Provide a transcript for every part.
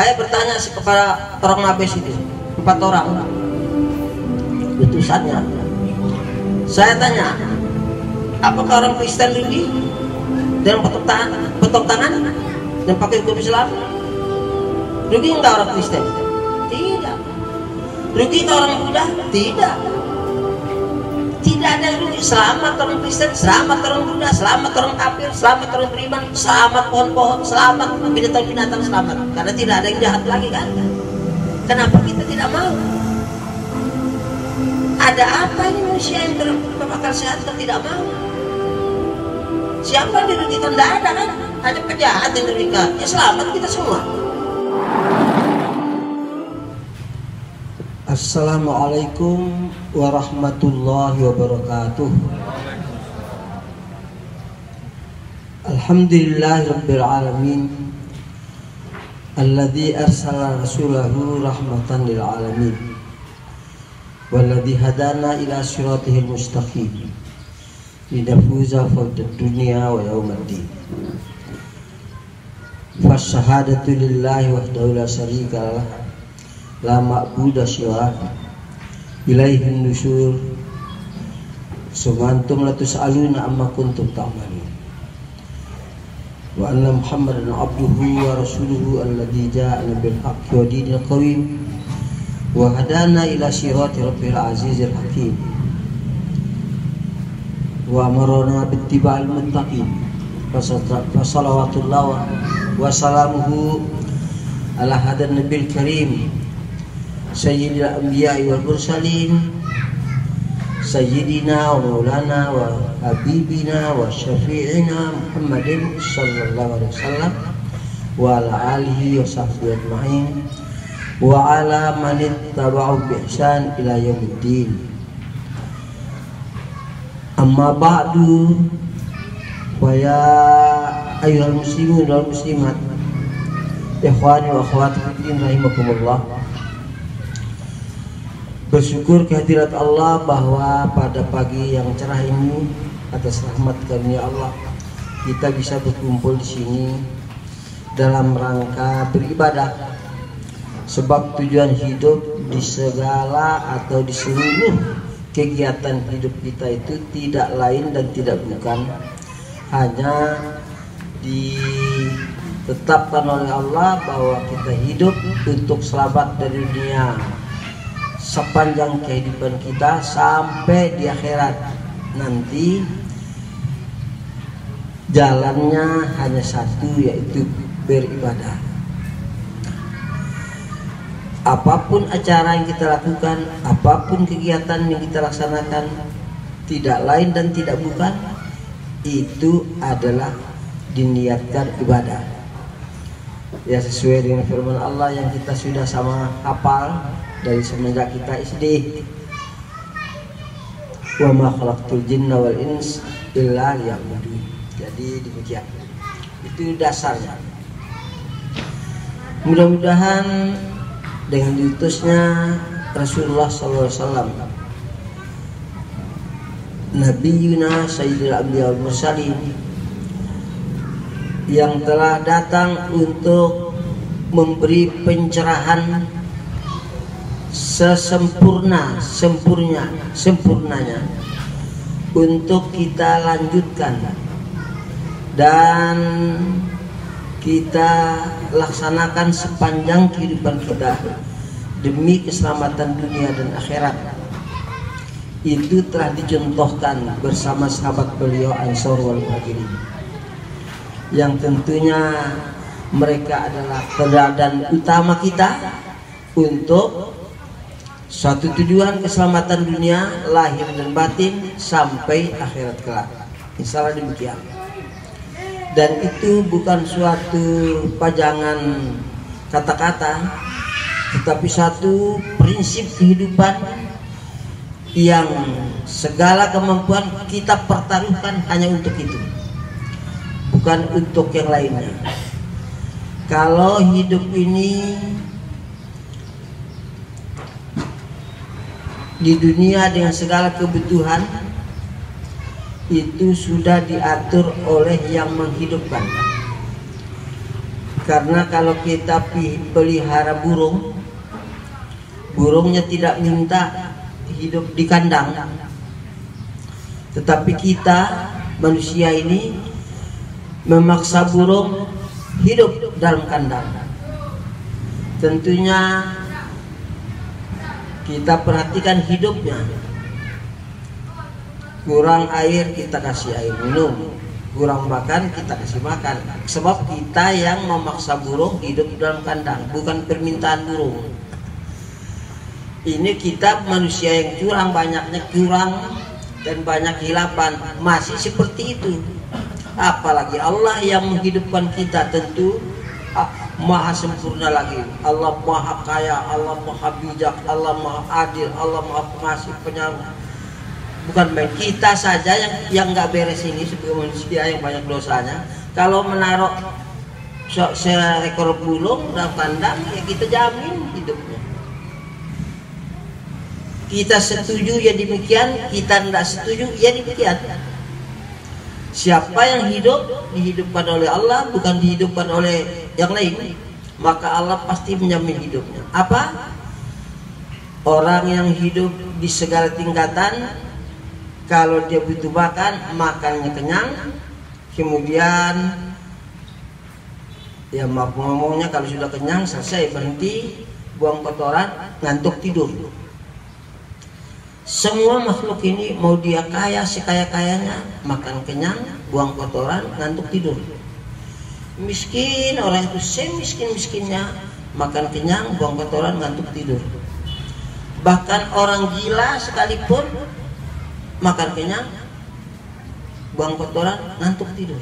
Saya bertanya kepada orang Mabes itu, 4 orang utusannya. Saya tanya, apakah orang Kristen rugi dan potong tangan dan pakai hukum Islam? Rugi enggak orang Kristen? Tidak. Rugi enggak orang Buddha? Tidak. Tidak ada yang rugi. Selamat orang Kristen, selamat orang Buddha, selamat orang kafir, selamat orang beriman, selamat pohon-pohon, selamat binatang-binatang, selamat. Karena tidak ada yang jahat lagi kan? Kenapa kita tidak mau? Ada apa ini manusia yang berakal sehat dan tidak mau? Siapa yang dirugikan? Tidak ada kan? Hanya penjahat yang dirugikan. Ya selamat kita semua. Assalamualaikum warahmatullahi wabarakatuh. Alhamdulillahirabbil alamin alladzi arsala rasulahu rahmatan lil alamin walladzi hadana ila siratil mustaqim linafuza fawzad dunya wa yaumiddin. Fasyahadatu lillahi wahdahu la syarika lah, la ma'budu siwa ilaihin nusyur, sumantum la tus'aluna amma kuntum ta'malun. Wa anna Muhammadan abduhu wa rasuluhu alladzi ja'ana bil haqqi wa dinil qawim wa hadana ila sirati rabbil azizil hakim wa amarna bittiba'il muttaqin. Fassalawatullah wa salamuhu ala hadan nabil karim sayyidil anbiya'i wal mursalin sayyidina wa maulana wa habibina wa syafi'ina Muhammadin sallallahu alaihi wasallam wa ala alihi wa sahbihi ajma'in wa ala man ittaba'u bi ihsan ila yaumiddin. Amma ba'du, wa ya ayyuhal muslimun wal muslimat, ikhwani wa akhwati fiddin rahimakumullah. Bersyukur kehadirat Allah bahwa pada pagi yang cerah ini atas rahmat karunia Allah kita bisa berkumpul di sini dalam rangka beribadah. Sebab tujuan hidup di segala atau di seluruh kegiatan hidup kita itu tidak lain dan tidak bukan hanya ditetapkan oleh Allah bahwa kita hidup untuk selamat dari dunia sepanjang kehidupan kita sampai di akhirat nanti. Jalannya hanya satu, yaitu beribadah. Apapun acara yang kita lakukan, apapun kegiatan yang kita laksanakan, tidak lain dan tidak bukan, itu adalah diniatkan ibadah. Ya, sesuai dengan firman Allah yang kita sudah sama hafal dari semenjak kita SD. Wa ma khalaqtul jinna wal ins illa liya'budun. Jadi demikian. Itu dasarnya. Mudah-mudahan dengan diutusnya Rasulullah SAW, Nabiyuna Sayyidil Anbiya wal Mursalin, yang telah datang untuk memberi pencerahan sempurnanya untuk kita lanjutkan dan kita laksanakan sepanjang kehidupan kita demi keselamatan dunia dan akhirat. Itu telah dicontohkan bersama sahabat beliau Ansor wal Muhajirin, yang tentunya mereka adalah teladan utama kita untuk suatu tujuan keselamatan dunia lahir dan batin sampai akhirat kelak. Insyaallah demikian. Dan itu bukan suatu pajangan kata-kata, tetapi satu prinsip kehidupan yang segala kemampuan kita pertaruhkan hanya untuk itu, bukan untuk yang lainnya. Kalau hidup ini di dunia dengan segala kebutuhan itu sudah diatur oleh yang menghidupkan. Karena kalau kita pelihara burung, burungnya tidak minta hidup di kandang, tetapi kita manusia ini memaksa burung hidup dalam kandang. Tentunya kita perhatikan hidupnya. Kurang air kita kasih air minum, kurang makan kita kasih makan. Sebab kita yang memaksa burung hidup dalam kandang, bukan permintaan burung. Ini kita manusia yang curang, banyaknya curang dan banyak hilapan, masih seperti itu. Apalagi Allah yang menghidupkan kita, tentu maha sempurna lagi. Allah maha kaya, Allah maha bijak, Allah maha adil, Allah maha pengasih penyayang. Bukan main, kita saja yang nggak beres ini sebagai manusia yang banyak dosanya. Kalau menaruh seekor burung dalam kandang, ya kita jamin hidupnya. Kita setuju ya demikian, kita tidak setuju ya demikian. Siapa yang hidup dihidupkan oleh Allah, bukan dihidupkan oleh yang lain, maka Allah pasti menjamin hidupnya. Apa? Orang yang hidup di segala tingkatan, kalau dia butuh makan, makannya kenyang. Kemudian ya maaf ngomongnya, kalau sudah kenyang selesai, berhenti, buang kotoran, ngantuk, tidur. Semua makhluk ini mau dia kaya sekaya-kayanya, makan kenyang, buang kotoran, ngantuk, tidur. Miskin, orang itu semiskin-miskinnya, makan kenyang, buang kotoran, ngantuk, tidur. Bahkan orang gila sekalipun makan kenyang, buang kotoran, ngantuk, tidur.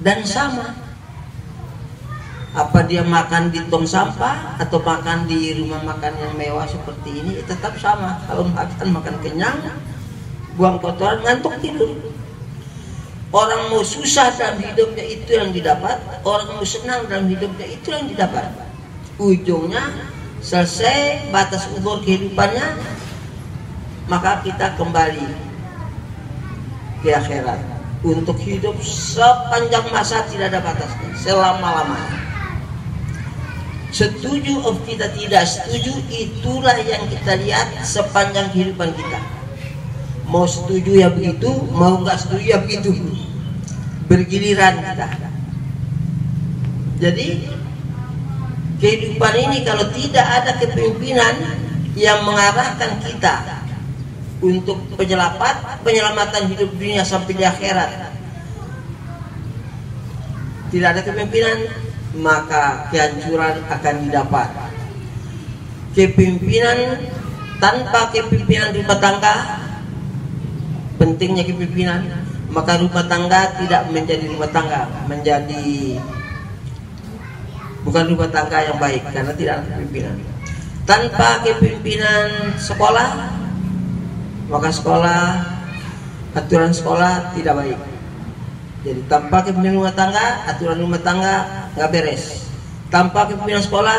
Dan sama, apa dia makan di tong sampah atau makan di rumah makan yang mewah seperti ini, tetap sama. Kalau makan kenyang, buang kotoran, ngantuk, tidur. Orang mau susah dalam hidupnya itu yang didapat, orang mau senang dalam hidupnya itu yang didapat. Ujungnya selesai batas umur kehidupannya, maka kita kembali ke akhirat untuk hidup sepanjang masa, tidak ada batasnya, selama-lamanya. Setuju atau kita tidak setuju, itulah yang kita lihat sepanjang kehidupan kita. Mau setuju ya begitu, mau nggak setuju ya begitu, bergiliran kita. Jadi kehidupan ini kalau tidak ada kepemimpinan yang mengarahkan kita untuk penyelamatan hidup dunia sampai di akhirat, tidak ada kepemimpinan, maka kehancuran akan didapat. Kepemimpinan, tanpa kepemimpinan rumah tangga, pentingnya kepemimpinan, maka rumah tangga tidak menjadi rumah tangga, menjadi bukan rumah tangga yang baik, karena tidak ada kepemimpinan. Tanpa kepemimpinan sekolah, maka sekolah, aturan sekolah tidak baik. Jadi tanpa kepemimpinan rumah tangga, aturan rumah tangga nggak beres. Tanpa kepemimpinan sekolah,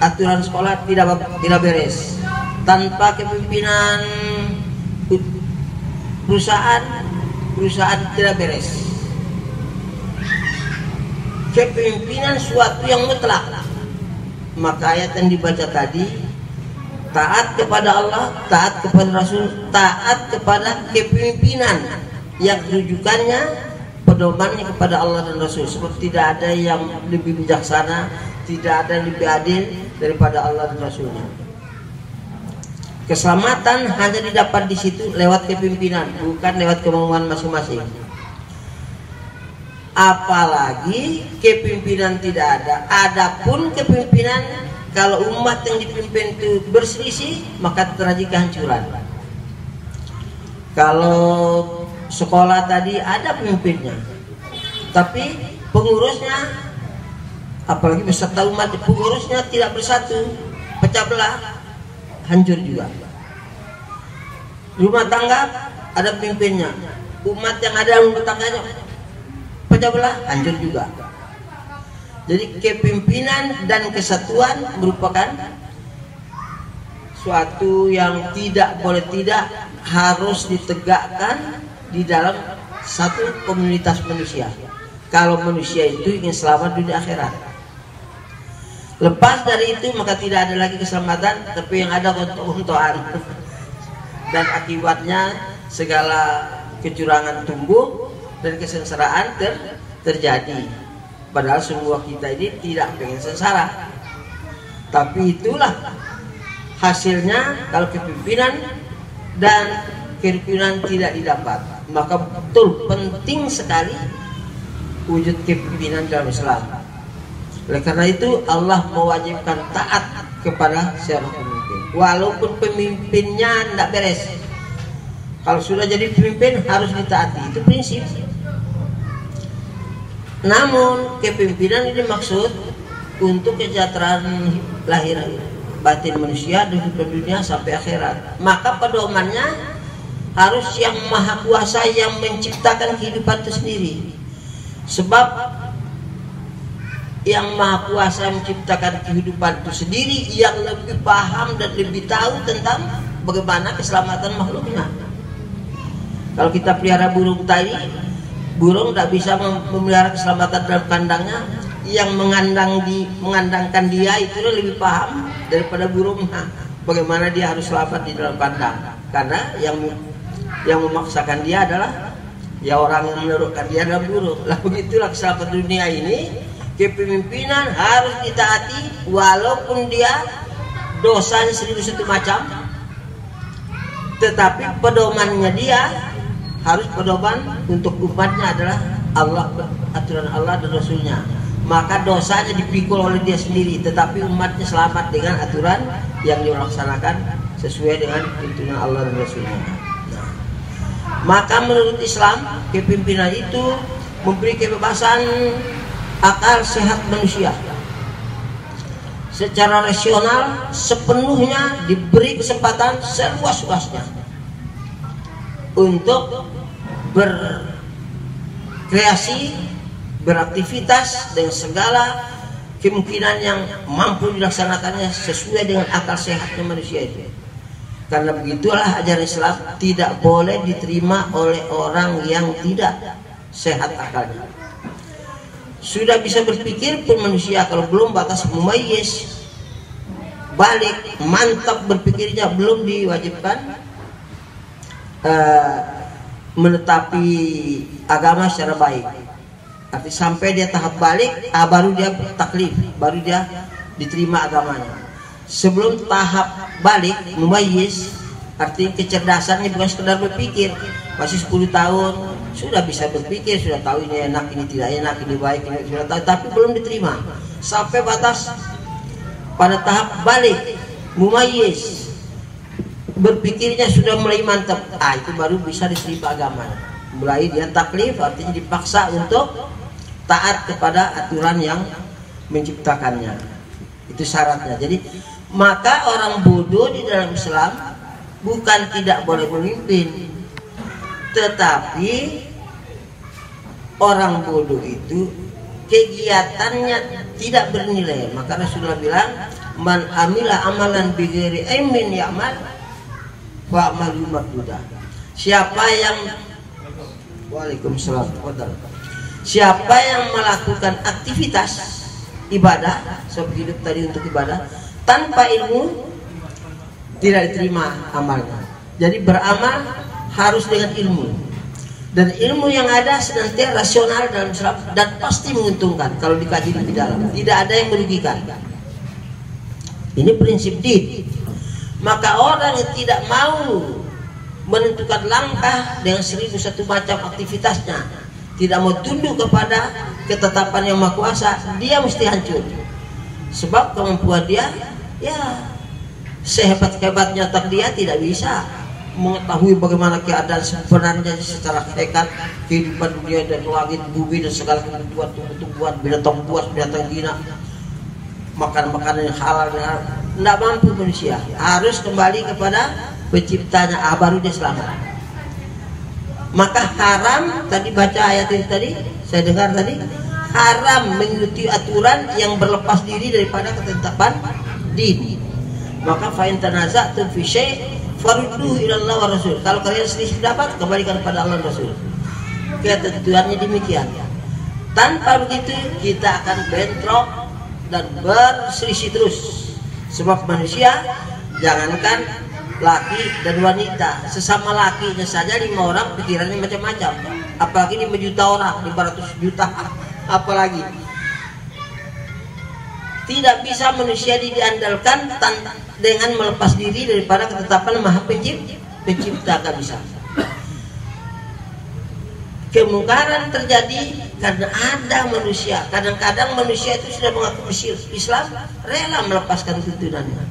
aturan sekolah tidak beres. Tanpa kepemimpinan perusahaan tidak beres. Kepemimpinan suatu yang mutlak. Maka ayat yang dibaca tadi, taat kepada Allah, taat kepada Rasul, taat kepada kepemimpinan yang rujukannya, pedomannya kepada Allah dan Rasul. Sebab tidak ada yang lebih bijaksana, tidak ada yang lebih adil daripada Allah dan Rasulnya. Keselamatan hanya didapat di situ lewat kepemimpinan, bukan lewat kemauan masing-masing. Apalagi kepemimpinan tidak ada. Adapun kepemimpinan, kalau umat yang dipimpin itu berselisih, maka terjadi kehancuran. Kalau sekolah tadi ada pemimpinnya, tapi pengurusnya, apalagi beserta umat, pengurusnya tidak bersatu, pecah belah, hancur juga. Rumah tangga ada pemimpinnya, umat yang ada rumah tangganya pecah belah, hancur juga. Jadi kepemimpinan dan kesatuan merupakan suatu yang tidak boleh tidak harus ditegakkan di dalam satu komunitas manusia. kalau manusia itu ingin selamat dunia akhirat. Lepas dari itu maka tidak ada lagi keselamatan, tapi yang ada keuntungan dan akibatnya segala kecurangan tumbuh dan kesengsaraan terjadi. Padahal semua kita ini tidak pengen sengsara, tapi itulah hasilnya kalau kepemimpinan dan kerukunan tidak didapat. Maka betul penting sekali wujud kepemimpinan dalam Islam. Oleh karena itu Allah mewajibkan taat kepada seorang pemimpin, walaupun pemimpinnya tidak beres. Kalau sudah jadi pemimpin harus ditaati, itu prinsip. Namun kepemimpinan ini maksud untuk kesejahteraan lahir batin manusia di dunia sampai akhirat. Maka pedomannya harus yang maha kuasa yang menciptakan kehidupan itu sendiri. Sebab yang maha kuasa menciptakan kehidupan itu sendiri yang lebih paham dan lebih tahu tentang bagaimana keselamatan makhluknya. Kalau kita pelihara burung tadi, burung tidak bisa memelihara keselamatan dalam kandangnya. Yang mengandangkan dia itu lebih paham daripada burungnya bagaimana dia harus selamat di dalam kandang. Karena yang memaksakan dia adalah ya orang yang menurutkan dia adalah burung. Lah begitulah keselamatan dunia ini. Kepemimpinan harus ditaati walaupun dia dosanya 1001 macam, tetapi pedomannya dia harus pedoman untuk umatnya adalah Allah, aturan Allah dan Rasulnya. Maka dosanya dipikul oleh dia sendiri, tetapi umatnya selamat dengan aturan yang dilaksanakan sesuai dengan tuntunan Allah dan Rasulnya. Nah, maka menurut Islam kepemimpinan itu memberi kebebasan akal sehat manusia secara rasional sepenuhnya, diberi kesempatan seluas-luasnya untuk berkreasi, beraktivitas dengan segala kemungkinan yang mampu dilaksanakannya sesuai dengan akal sehatnya manusia itu. Karena begitulah ajaran Islam tidak boleh diterima oleh orang yang tidak sehat akalnya. Sudah bisa berpikir pun manusia kalau belum batas mumayyiz, balik, mantap berpikirnya, belum diwajibkan menetapi agama secara baik. Arti sampai dia tahap balik, baru dia taklif, baru dia diterima agamanya. Sebelum tahap balik mumayyiz, arti kecerdasannya bukan sekedar berpikir, masih 10 tahun sudah bisa berpikir, sudah tahu ini enak, ini tidak enak, ini baik, ini sudah tahu, tapi belum diterima. Sampai batas pada tahap balik mumayyiz, berpikirnya sudah mulai mantap, itu baru bisa diterima agamanya. Mulai dia taklif, artinya dipaksa untuk taat kepada aturan yang menciptakannya. Itu syaratnya. Jadi maka orang bodoh di dalam Islam bukan tidak boleh memimpin, tetapi orang bodoh itu kegiatannya tidak bernilai. Maka Rasulullah bilang, man amila amalan bighairi ilmin ya'mal wa amalu mardud. Siapa yang Waalaikumsalam. Siapa yang melakukan aktivitas ibadah, sebab hidup tadi untuk ibadah, tanpa ilmu tidak diterima amalnya. Jadi beramal harus dengan ilmu, dan ilmu yang ada senantiasa rasional dalam Islam dan pasti menguntungkan kalau dikaji lebih dalam. Tidak ada yang merugikan. Ini prinsip din. Maka orang yang tidak mau menentukan langkah dengan 1001 macam aktivitasnya, tidak mau tunduk kepada ketetapan yang Maha Kuasa, dia mesti hancur. Sebab kemampuan dia, ya sehebat-hebatnya otak dia tidak bisa mengetahui bagaimana keadaan sebenarnya secara hakikat kehidupan dunia dan langit bumi dan segala kehidupan tumbuh-tumbuhan, binatang buas, binatang jinak, makan makanan yang halal dan haram. Tidak mampu manusia, harus kembali kepada penciptanya, baru dia selamat. Maka haram, tadi baca ayat ini tadi, saya dengar tadi, haram mengikuti aturan yang berlepas diri daripada ketetapan din. Maka fa in tanaza'tum fi syai' farudduhu ila Allah wa Rasul. Kalau kalian selisih pendapat, kembalikan kepada Allah dan Rasul. Ketentuannya demikian. Tanpa begitu kita akan bentrok dan berselisih terus. Sebab manusia, jangankan laki dan wanita, sesama lakinya saja 5 orang pikirannya macam-macam, apalagi 5 juta orang, 500 juta apalagi. Tidak bisa manusia diandalkan dengan melepas diri daripada ketetapan Maha Pencipta, gak bisa. Kemungkaran terjadi karena ada manusia. Kadang-kadang manusia itu sudah mengaku Islam, rela melepaskan tuntunannya,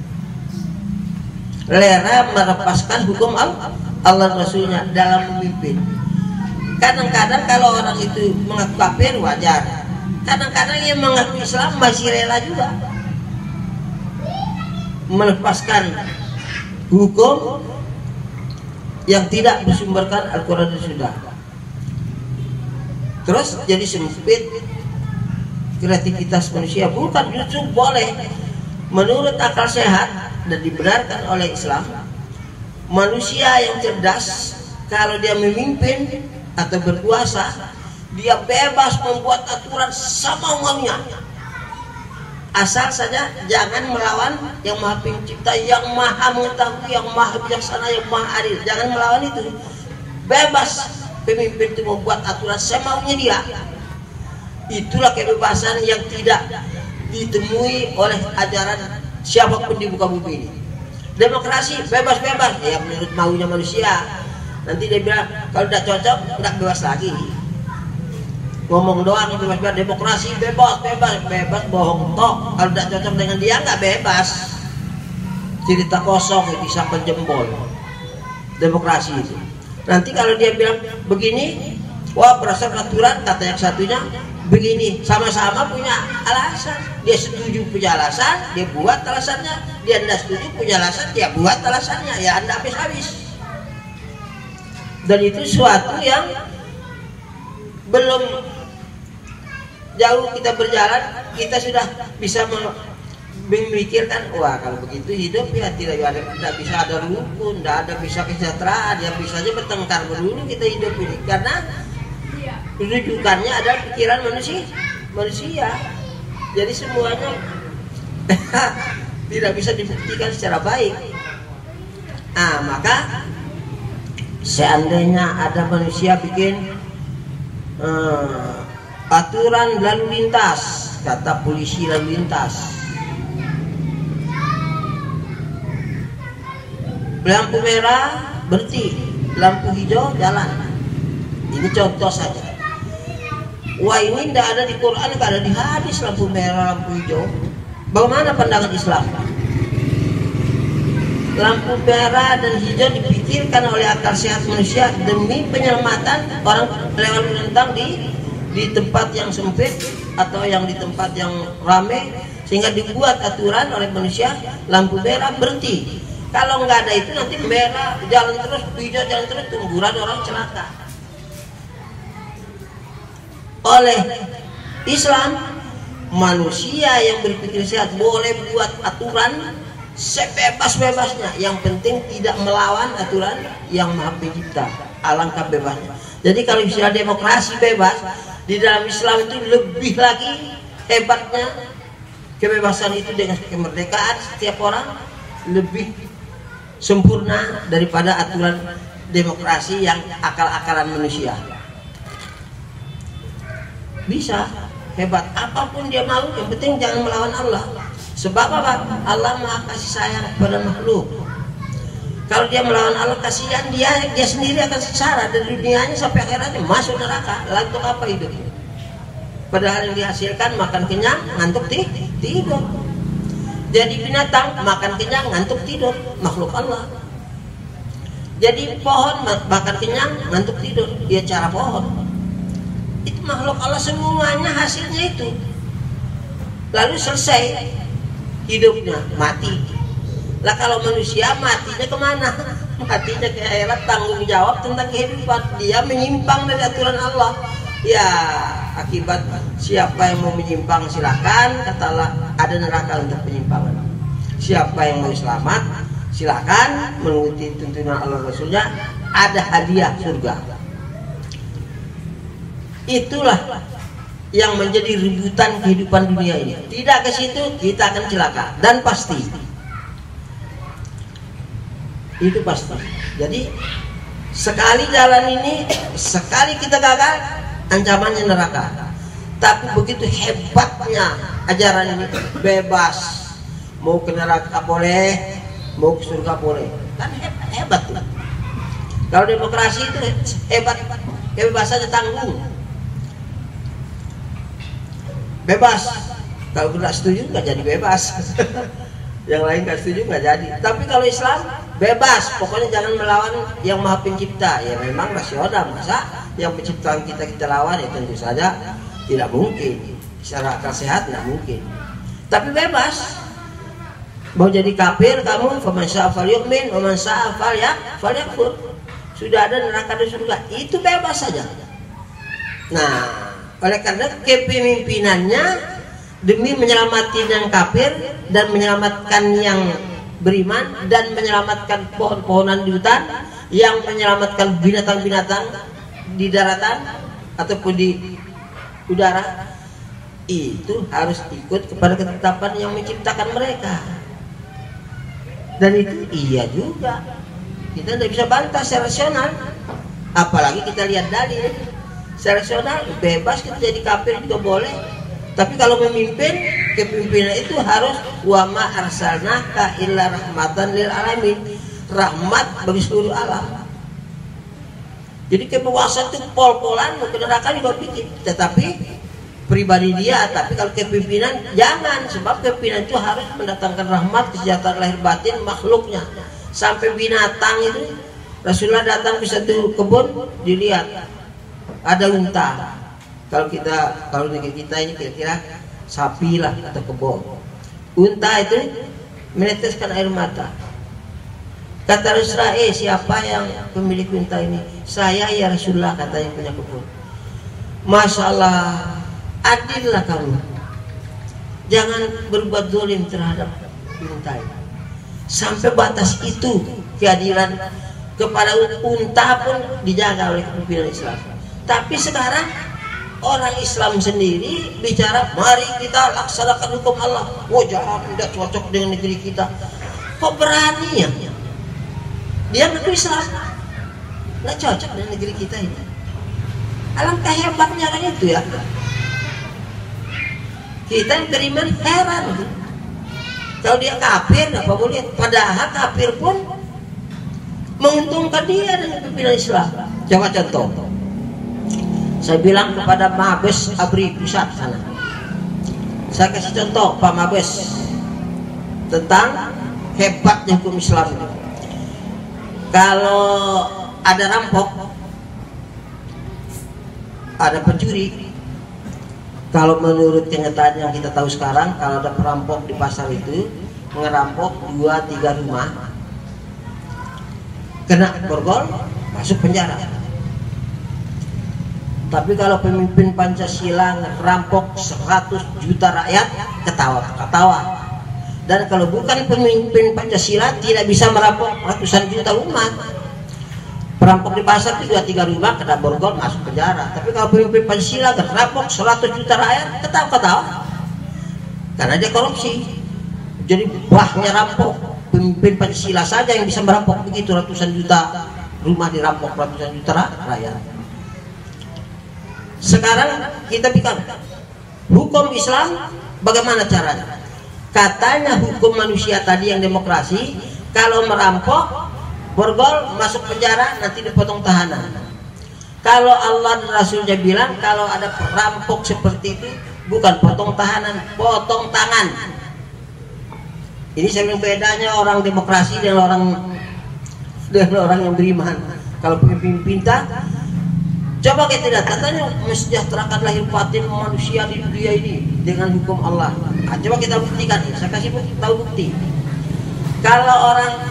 rela melepaskan hukum Allah Rasulnya dalam memimpin. Kadang-kadang kalau orang itu mengaku kafir wajar, kadang-kadang yang mengaku Islam masih rela juga melepaskan hukum yang tidak bersumberkan Al-Quran dan Sunnah. Terus jadi sempit kreativitas manusia. Bukan, justru boleh. Menurut akal sehat dan dibenarkan oleh Islam, manusia yang cerdas kalau dia memimpin atau berkuasa, dia bebas membuat aturan sama maunya, asal saja jangan melawan yang Maha Pencipta, yang Maha Mengetahui, yang Maha Bijaksana, yang Maha Adil. Jangan melawan itu. Bebas pemimpin itu membuat aturan semaunya dia. Itulah kebebasan yang tidak ditemui oleh ajaran siapapun di muka bumi ini. Demokrasi bebas-bebas ya menurut maunya manusia. Nanti dia bilang kalau tidak cocok tidak bebas lagi. Ngomong doang bebas-bebas, demokrasi bebas bohong toh. Kalau tidak cocok dengan dia nggak bebas. Cerita kosong bisa penjembol demokrasi itu. Nanti kalau dia bilang begini, wah berdasarkan aturan, kata yang satunya begini, sama-sama punya alasan. Dia setuju punya alasan, dia buat alasannya. Dia tidak setuju punya alasan, dia buat alasannya. Ya anda habis-habis. Dan itu suatu yang belum jauh kita berjalan, kita sudah bisa memikirkan, wah kalau begitu hidup ya tidak bisa ada rukun, tidak ada bisa kesejahteraan, yang bisa aja bertengkar dulu kita hidup ini, karena rujukannya adalah pikiran manusia. Jadi semuanya tidak bisa dibuktikan secara baik. Maka seandainya ada manusia bikin aturan lalu lintas, kata polisi lalu lintas, lampu merah berhenti, lampu hijau jalan. Ini contoh saja. Wah ini tidak ada di Quran, tidak ada di hadis lampu merah, lampu hijau. Bagaimana pandangan Islam? Lampu merah dan hijau dipikirkan oleh akal sehat manusia demi penyelamatan orang lewat lintang di tempat yang sempit atau yang di tempat yang ramai, sehingga dibuat aturan oleh manusia lampu merah berhenti. Kalau nggak ada itu nanti merah jalan terus, hijau jalan terus, tungguran orang celaka. Oleh Islam, manusia yang berpikir sehat boleh buat aturan sebebas-bebasnya, yang penting tidak melawan aturan yang Maha Pencipta. Alangkah bebasnya. Jadi kalau istilah demokrasi bebas, di dalam Islam itu lebih lagi hebatnya kebebasan itu dengan kemerdekaan setiap orang lebih sempurna daripada aturan demokrasi yang akal-akalan manusia. Bisa hebat apapun dia mau, yang penting jangan melawan Allah. Sebab apa? Allah Maha kasih sayang kepada makhluk. Kalau dia melawan Allah, kasihan dia sendiri akan sengsara dari dunianya sampai akhiratnya masuk neraka. Lalu untuk apa hidup? Padahal yang dihasilkan makan kenyang, ngantuk tidur. Jadi binatang makan kenyang, ngantuk tidur, makhluk Allah. Jadi pohon makan kenyang, ngantuk tidur, dia cara pohon. Itu makhluk Allah, semuanya hasilnya itu. Lalu selesai hidupnya, mati. Lah kalau manusia matinya kemana? Matinya ke akhirat, tanggung jawab tentang kehidupan. Dia menyimpang dari aturan Allah. Ya akibat siapa yang mau menyimpang silakan, kata Allah, ada neraka untuk penyimpangan. Siapa yang mau selamat silakan mengikuti tuntunan Allah Rasulnya, ada hadiah surga. Itulah yang menjadi rebutan kehidupan dunia ini. Tidak ke situ kita akan celaka, dan pasti. Itu pasti. Jadi sekali jalan ini, sekali kita gagal, ancamannya neraka. Tapi begitu hebatnya ajaran ini, bebas, mau ke neraka boleh, mau ke surga boleh. Kan hebat tuh. Kalau demokrasi itu hebat, kebebasannya tanggung, bebas. Kalau tidak setuju nggak jadi bebas. Yang lain nggak setuju nggak jadi. Tapi kalau Islam bebas, pokoknya jangan melawan yang Maha Pencipta. Ya memang rasional, masa yang menciptakan kita lawan, ya tentu saja tidak mungkin. Secara akal sehat tidak mungkin. Tapi bebas. Mau jadi kafir kamu, faman syaa falyu'min wa man syaa falyakfur. Sudah ada neraka dan surga, itu bebas saja. Nah, oleh karena kepemimpinannya demi menyelamatkan yang kafir dan menyelamatkan yang beriman dan menyelamatkan pohon-pohonan di hutan, yang menyelamatkan binatang-binatang di daratan ataupun di udara, itu harus ikut kepada ketetapan yang menciptakan mereka. Dan itu iya juga, kita tidak bisa bantah secara rasional, apalagi kita lihat dalil. Secara rasional bebas kita jadi kafir juga boleh. Tapi kalau memimpin, kepemimpinan itu harus wa ma arsalnaka illa rahmatan lil alamin, rahmat bagi seluruh alam. Jadi kekuasaan itu pol-polan, mau ke neraka juga bikin, tetapi pribadi dia. Tapi kalau kepemimpinan jangan, sebab kepemimpinan itu harus mendatangkan rahmat, kesejahteraan lahir batin makhluknya. Sampai binatang itu, Rasulullah datang ke satu kebun, dilihat ada unta. Kalau negeri kita ini kira-kira sapi lah atau kebun. Unta itu meneteskan air mata. Kata Rasulullah, siapa yang pemilik unta ini? Saya ya Rasulullah, kata yang punya kebun. Masya Allah, adillah kamu. Jangan berbuat zalim terhadap unta ini. Sampai batas itu keadilan kepada unta pun dijaga oleh kepemimpinan Islam. Tapi sekarang orang Islam sendiri bicara, mari kita laksanakan hukum Allah. Jangan, tidak cocok dengan negeri kita. Kok berani ya? Dia negeri Islam, nggak cocok dengan negeri kita ini. Alangkah hebatnya kan itu ya. Kita yang beriman heran. Kalau dia kafir, apa boleh? Padahal kafir pun menguntungkan dia dengan pimpinan Islam. Coba contoh. Saya bilang kepada Mabes Abri Pusat sana. Saya kasih contoh Pak Mabes tentang hebatnya hukum Islam itu. Kalau ada rampok, ada pencuri, kalau menurut kenyataan yang kita tahu sekarang, kalau ada perampok di pasar itu ngerampok 2-3 rumah, kena borgol, masuk penjara. Tapi kalau pemimpin Pancasila ngerampok 100 juta rakyat, ketawa. Dan kalau bukan pemimpin Pancasila tidak bisa merampok ratusan juta umat. Perampok di pasar itu 2-3 rumah kena borgol, masuk penjara. Tapi kalau pemimpin Pancasila ngerampok 100 juta rakyat, ketawa. Karena dia korupsi. Jadi bahnya rampok. Pemimpin Pancasila saja yang bisa merampok begitu, ratusan juta rumah dirampok, ratusan juta rakyat. Sekarang kita bikin hukum Islam, bagaimana caranya? Katanya hukum manusia tadi yang demokrasi, kalau merampok, borgol, masuk penjara, nanti dipotong tahanan. Kalau Allah dan Rasulnya bilang, kalau ada perampok seperti itu, bukan potong tahanan, potong tangan. Ini saya bilang bedanya orang demokrasi dan orang yang beriman. Kalau pemimpin coba kita lihat, katanya mesejahterakan lahir batin manusia di dunia ini dengan hukum Allah. Nah, coba kita buktikan, saya kasih tahu bukti. Kalau orang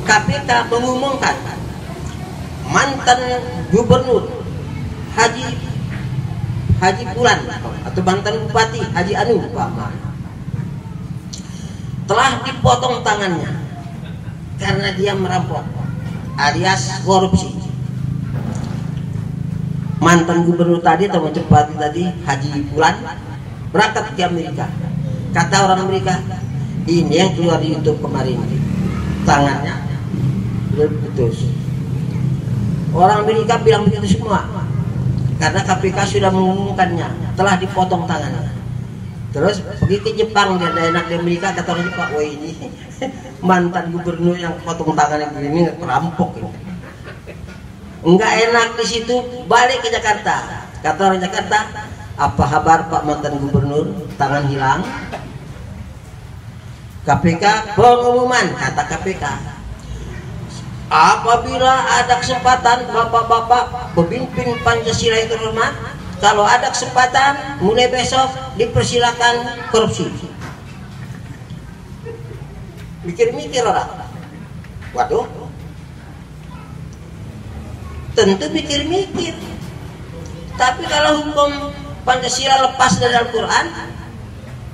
KPK mengumumkan mantan gubernur Haji Bulan atau mantan bupati Haji Anu telah dipotong tangannya karena dia merampok alias korupsi. mantan gubernur tadi atau Cepati tadi, Haji Pulan, berangkat ke Amerika. Kata orang Amerika, ini yang keluar di YouTube kemarin, tangannya putus. Orang Amerika bilang begitu semua, karena KPK sudah mengumumkannya, telah dipotong tangannya. Terus pergi ke Jepang, dia enak di Amerika, kata orang Jepang, wah ini mantan gubernur yang potong tangannya begini, perampok ini. Enggak enak di situ, balik ke Jakarta. Kata orang Jakarta, apa kabar Pak mantan gubernur, tangan hilang? KPK pengumuman, kata KPK, apabila ada kesempatan bapak-bapak pemimpin Pancasila yang terhormat, kalau ada kesempatan mulai besok dipersilakan korupsi. Mikir-mikir orang, waduh, tentu mikir-mikir. Tapi kalau hukum Pancasila lepas dari Al-Quran,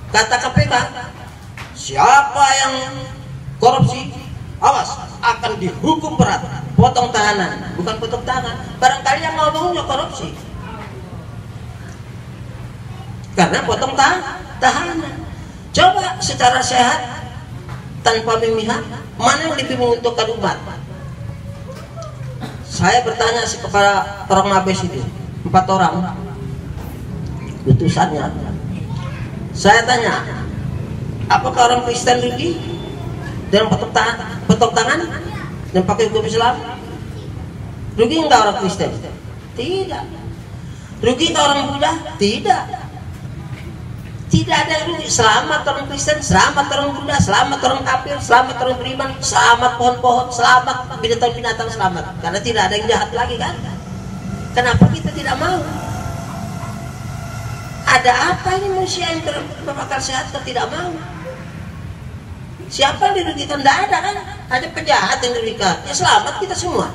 kata KPK, siapa yang korupsi, awas, akan dihukum berat, potong tahanan. Bukan potong tangan, barangkali yang ngomongnya korupsi, karena potong tahanan. Coba secara sehat, tanpa memihak, mana yang lebih menguntungkan umat? Saya bertanya kepada orang Mabes itu, 4 orang utusannya. Saya tanya, apakah orang Kristen rugi dengan potong tangan dan pakai hukum Islam? Rugi enggak orang Kristen? Tidak. Rugi enggak orang Buddha? Tidak. Tidak ada yang rugi. Selamat orang Kristen, selamat orang Buddha, selamat orang kafir, selamat orang beriman, selamat pohon-pohon, selamat binatang-binatang, selamat. Karena tidak ada yang jahat lagi kan? Kenapa kita tidak mau? Ada apa ini manusia yang berakal sehat tidak mau? Siapa yang dirugikan? Tidak ada kan? Ada penjahat yang dirugikan. Ya selamat kita semua.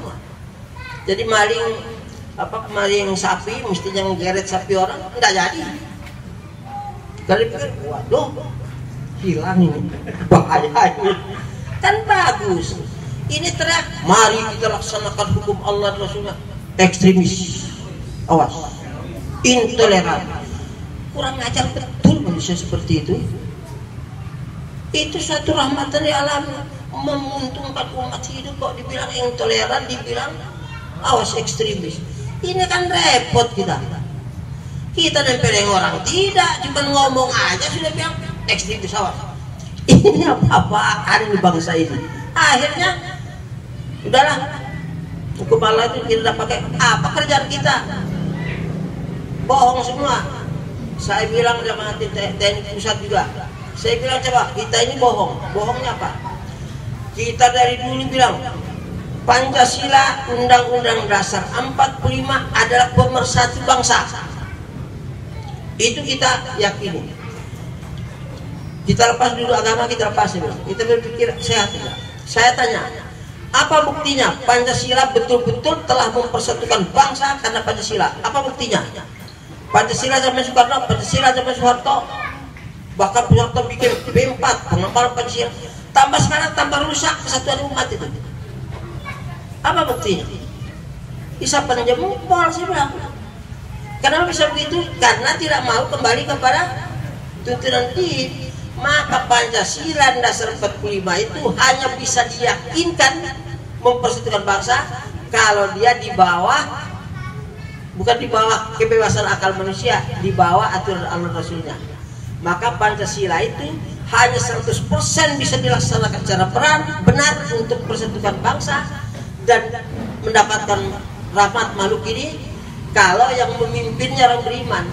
Jadi maling sapi mesti yang geret sapi orang, tidak jadi. Kali pikir, waduh, hilang ini, bahaya ini. Kan bagus. Ini teriak, mari kita laksanakan hukum Allah dan Rasulnya. Ekstremis, awas, intoleran, kurang ajar betul manusia seperti itu. Itu suatu rahmatan dari alam, menguntungkan umat hidup kok dibilang intoleran, dibilang awas ekstremis. Ini kan repot kita. Kita nempelin orang tidak, cuma ngomong aja sudah bilang ekstremis, awas. Ini apa-apaan ini bangsa ini. Akhirnya udahlah, hukum Allah itu kita pakai. Apa kerjaan kita? Bohong semua. Saya bilang sama TNI pusat juga, saya bilang coba kita ini bohong. Bohongnya apa? Kita dari dulu bilang Pancasila Undang-Undang Dasar 45 adalah pemersatu bangsa. Itu kita yakini. Kita lepas dulu agama, kita lepas dulu. Kita berpikir sehat juga. Saya tanya, apa buktinya Pancasila betul-betul telah mempersatukan bangsa karena Pancasila? Apa buktinya? Pancasila zaman Soekarno, Pancasila zaman Soeharto, bahkan Soeharto bikin B4 pengembangan Pancasila. Tambah sekarang tambah rusak kesatuan umat itu. Apa buktinya? Isapan jempol sih bilang. Kenapa bisa begitu? Karena tidak mau kembali kepada tuntunan diri. Maka Pancasila Dasar 45 itu hanya bisa diyakinkan mempersatukan bangsa kalau dia di bawah, bukan di bawah kebebasan akal manusia, di bawah aturan Allah Rasulnya. Maka Pancasila itu hanya 100% bisa dilaksanakan secara benar untuk persatukan bangsa dan mendapatkan rahmat makhluk ini kalau yang memimpinnya orang beriman,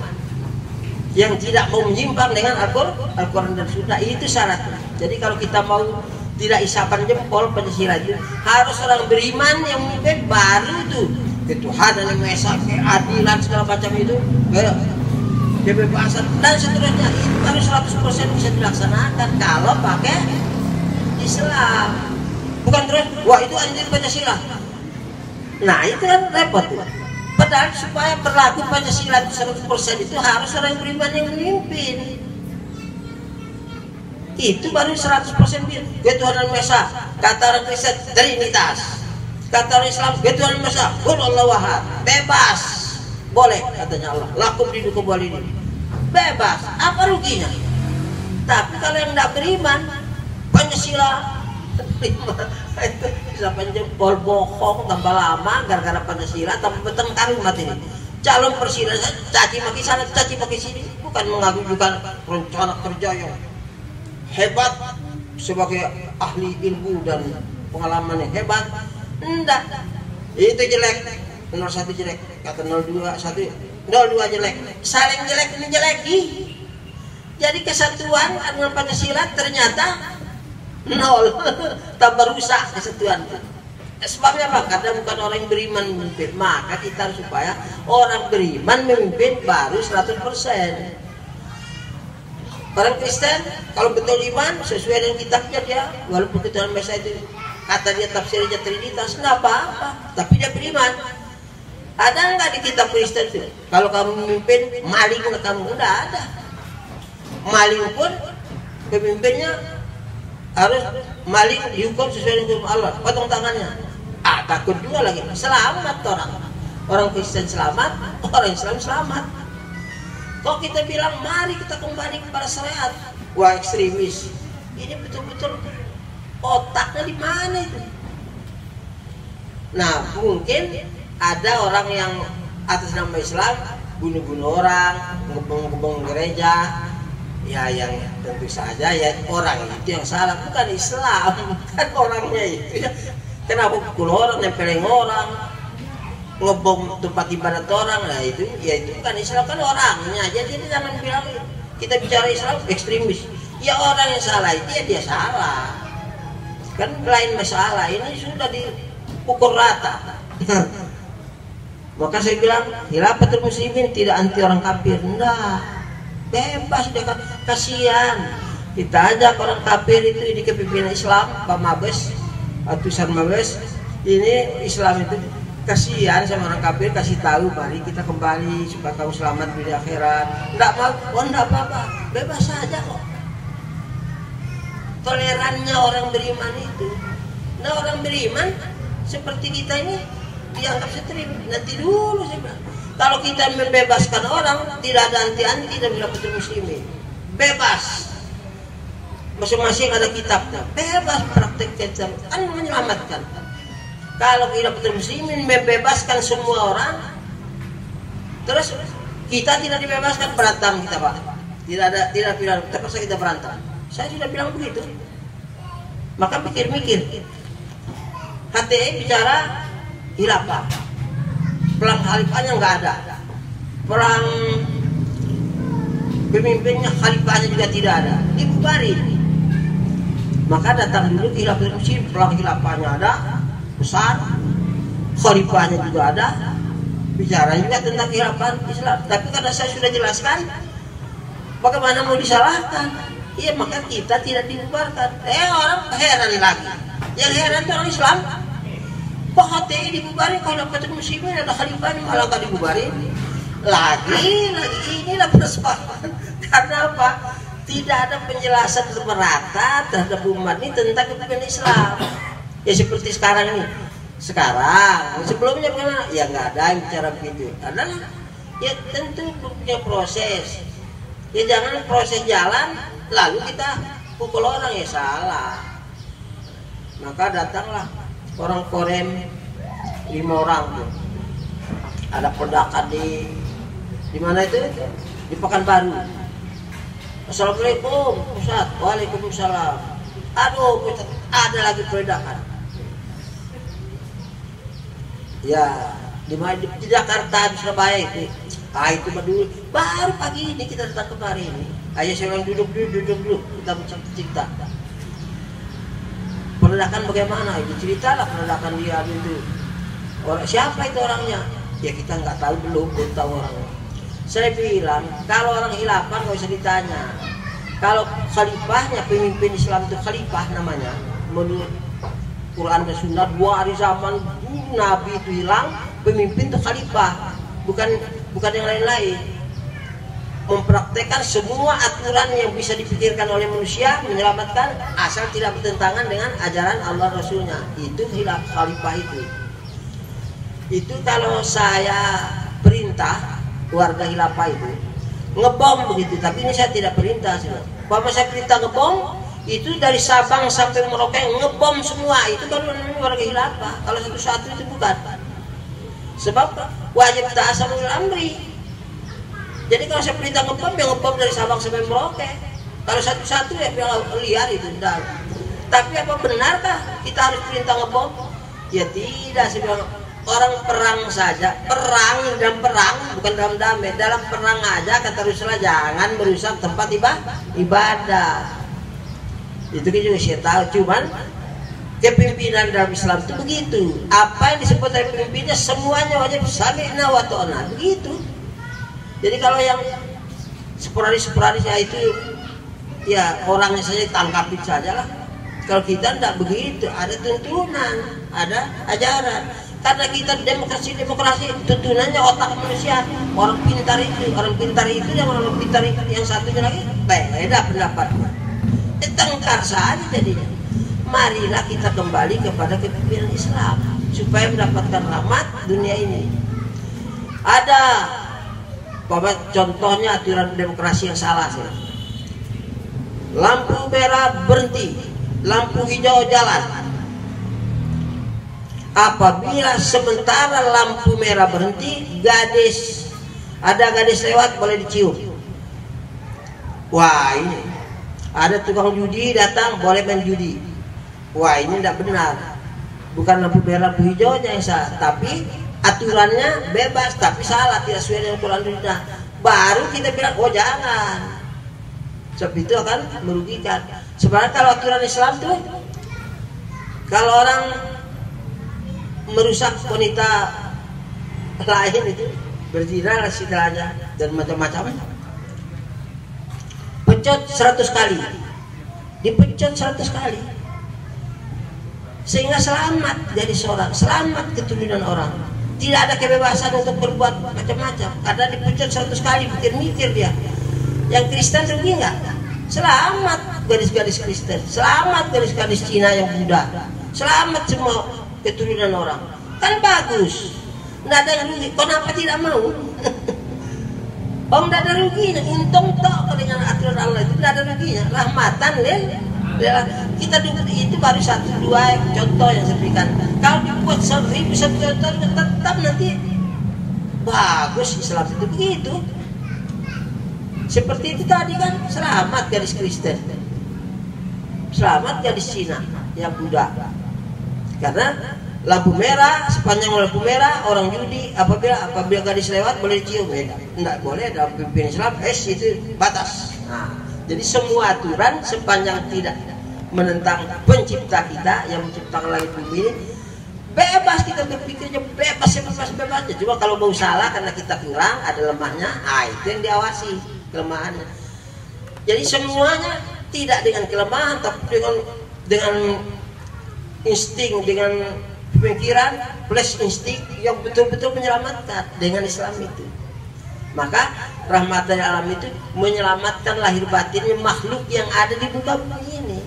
yang tidak mau menyimpang dengan Al-Quran dan Sunnah. Itu syaratnya. Jadi kalau kita mau tidak isapan jempol Pancasila itu, harus orang beriman yang memimpin, baru itu ketuhanan yang Maha Esa, keadilan segala macam itu, kebebasan dan seterusnya, itu baru 100% bisa dilaksanakan kalau pakai Islam. Bukan terus, wah itu anjir Pancasila. Nah itu kan repot tuh. Padahal supaya berlaku Pancasila 100% itu harus orang beriman yang memimpin. Itu baru 100% ketuhanan Maha Esa. Kata orang Kristen Trinitas, kata orang Islam ketuhanan Maha Esa, Qul Allahu Ahad, bebas boleh katanya Allah, lakum dinukum waliyadin, bebas, apa ruginya? Tapi kalau yang tidak beriman, Pancasila itu bisa penjempol bohong tambah lama gara-gara Pancasila tambah bertengkar umat ini. Calon presiden caci maki sana, caci maki sini, bukan mengajukan rencana kerja yang hebat sebagai ahli ilmu dan pengalaman yang hebat. Enggak, itu jelek. 01 jelek, kata 02 jelek, saling jelek ini jeleki. Jadi kesatuan dengan Pancasila ternyata nol, tambah rusak kesatuan. Sebabnya apa? Karena bukan orang yang beriman memimpin. Maka kita harus supaya orang beriman memimpin baru 100%. Orang Kristen kalau betul iman sesuai dengan kitabnya dia, walaupun Tuhan Mesa itu kata dia tafsirnya Trinitas, nggak apa-apa, tapi dia beriman. Ada nggak di kitab Kristen itu? Kalau kamu memimpin maling kamu, udah ada. Maling pun pemimpinnya harus maling dihukum sesuai dengan Allah, potong tangannya. Takut juga lagi, selamat orang Kristen selamat, orang Islam selamat. Kok kita bilang mari kita kembali kepada syariat? Wah, ekstremis. Ini betul-betul otaknya di mana itu? Nah, mungkin ada orang yang atas nama Islam bunuh-bunuh orang, ngebong-ngebong gereja. Ya, yang tentu saja ya orang itu yang salah, bukan Islam, kan orangnya itu. Kenapa pukul orang, nempelin orang, ngebom tempat ibadat orang? Nah itu, ya itu bukan Islam, kan orangnya. Jadi jangan bilang kita bicara Islam ekstremis. Ya orang yang salah itu ya dia salah. Kan lain masalah, ini sudah dipukul rata. Maka saya bilang Khilafatul Muslimin tidak anti orang kafir, enggak. Bebas dia, kasihan. Kita ajak orang kafir itu di kepemimpinan Islam, Pak Mabes, Atusan Mabes, ini Islam itu kasihan sama orang kafir, kasih tahu mari kita kembali supaya kamu selamat di akhirat. Enggak mau, enggak apa-apa, bebas saja kok. Tolerannya orang beriman itu. Nah orang beriman seperti kita ini dianggap setrim. Nanti dulu saya bilang, kalau kita membebaskan orang, tidak ada anti-anti dan Khilafatul Muslimin. Bebas. Masing-masing ada kitabnya. Bebas praktek kita kan menyelamatkan. Kalau Khilafatul Muslimin membebaskan semua orang, terus kita tidak dibebaskan, berantem kita Pak. Tidak bilang terpaksa kita berantem. Saya sudah bilang begitu. Maka pikir-mikir. HTI bicara khilafah. Perang khalifahnya nggak ada. Perang pemimpinnya khalifahnya juga tidak ada. Dibubarin. Maka datang dulu Khilafatul Muslimin, perang khilafahnya ada, besar, khalifahnya juga ada, bicara juga tentang khilafah Islam. Tapi karena saya sudah jelaskan, bagaimana mau disalahkan? Iya, maka kita tidak dibubarkan. Orang heran lagi. Yang heran itu orang Islam. Kok HTI dibubarin, kalau Khilafatul Muslimin ada khalifahnya malah gak dibubarin? Lagi inilah persoalan. Karena apa? Tidak ada penjelasan merata terhadap umat ini tentang kepemimpinan Islam. Ya seperti sekarang ini. Sekarang, sebelumnya bagaimana? Ya nggak ada yang bicara begitu. Karena ya tentu punya proses. Ya jangan proses jalan lalu kita pukul orang, ya salah. Maka datanglah orang Korem 5 orang tuh. Ada pedakan di mana itu? Di Pekanbaru. Assalamualaikum Ustaz. Waalaikumsalam. Aduh Ustaz, ada lagi peledakan. Ya di Jakarta, di Surabaya itu. Itu baru pagi ini kita datang kemari ini. Ayo saya duduk dulu kita bercerita. Peledakan bagaimana? Itu ceritalah peledakan dia itu. Siapa itu orangnya? Ya kita nggak tahu, belum tahu orangnya. Saya bilang, kalau orang khilafah nggak usah ditanya. Kalau khalifahnya, pemimpin Islam itu khalifah namanya, menurut Quran dan Sunnah, 2 hari zaman Nabi itu hilang, pemimpin itu khalifah, bukan yang lain-lain. Mempraktekkan semua aturan yang bisa dipikirkan oleh manusia, menyelamatkan asal tidak bertentangan dengan ajaran Allah Rasulnya. Itu khalifah itu. Itu kalau saya perintah warga khilafah itu ngebom begitu, tapi ini saya tidak perintah sih. Bapak saya perintah ngebom itu dari Sabang sampai Merauke ngebom semua, itu kan warga khilafah. Kalau satu-satu itu bukan. Sebab wajib ta'asamul amri. Jadi kalau saya perintah ngebom, ya ngebom dari Sabang sampai Merauke. Kalau satu-satu ya liar itu enggak. Tapi apa benarkah kita harus perintah ngebom? Ya tidak, saya bilang orang perang saja, perang dan perang bukan dalam damai, dalam perang aja kata Rasulullah jangan merusak tempat ibadah. Itu kan juga saya tahu, cuman kepimpinan dalam Islam itu begitu. Apa yang disebut dari pemimpinnya semuanya wajib sami'na wa ta'na, begitu. Jadi kalau yang sporadis-sporadisnya itu ya orangnya saja tangkapin saja lah. Kalau kita tidak begitu, ada tuntunan, ada ajaran. Karena kita demokrasi tuntunannya otak manusia. Orang pintar itu yang orang pintar itu, yang satunya lagi beda pendapatnya. Tengkar saja jadinya. Marilah kita kembali kepada kepemimpinan Islam supaya mendapatkan rahmat dunia ini. Ada Bapak contohnya aturan demokrasi yang salah sih. Lampu merah berhenti, lampu hijau jalan. Apabila sementara lampu merah berhenti, ada gadis lewat boleh dicium. Wah ini ada tukang judi datang boleh main judi. Wah ini tidak benar. Bukan lampu merah lampu hijaunya yang salah, tapi aturannya bebas tapi salah, tidak sesuai dengan Quran dan Sunnah. Baru kita bilang oh jangan. Sebab itu akan merugikan. Sebenarnya kalau aturan Islam tuh, kalau orang merusak wanita lain itu berzina lah istilahnya dan macam-macam, pencot 100 kali, dipencot 100 kali, sehingga selamat dari seorang, selamat keturunan orang. Tidak ada kebebasan untuk berbuat macam-macam karena dipencot 100 kali, mikir-mikir dia. Yang Kristen rugi enggak? Selamat gadis-gadis Kristen, selamat gadis-gadis Cina yang Buddha, selamat semua keturunan orang. Kan bagus, nggak ada yang rugi. Kenapa tidak mau? Oh nggak ada ruginya, untung toh dengan aturan Allah itu nggak ada ruginya, rahmatan lel. Kita itu baru 1-2 contoh yang saya berikan. Kalau dibuat 1000 contoh tetap nanti bagus. Islam itu begitu. Seperti itu tadi kan, selamat gadis Kristen, selamat gadis Cina yang Buddha. Karena lampu merah, sepanjang lampu merah orang judi apabila gadis lewat boleh dicium, enggak boleh dalam pimpinan Islam, itu batas. Nah, jadi semua aturan sepanjang tidak menentang pencipta kita yang menciptakan langit bumi ini, bebas kita berpikirnya, bebas. Cuma kalau mau salah karena kita kurang, ada lemahnya, itu yang diawasi kelemahannya. Jadi semuanya tidak dengan kelemahan, tapi dengan insting, dengan pemikiran plus insting yang betul-betul menyelamatkan dengan Islam itu. Maka rahmat dari alam itu menyelamatkan lahir batinnya makhluk yang ada di muka bumi ini.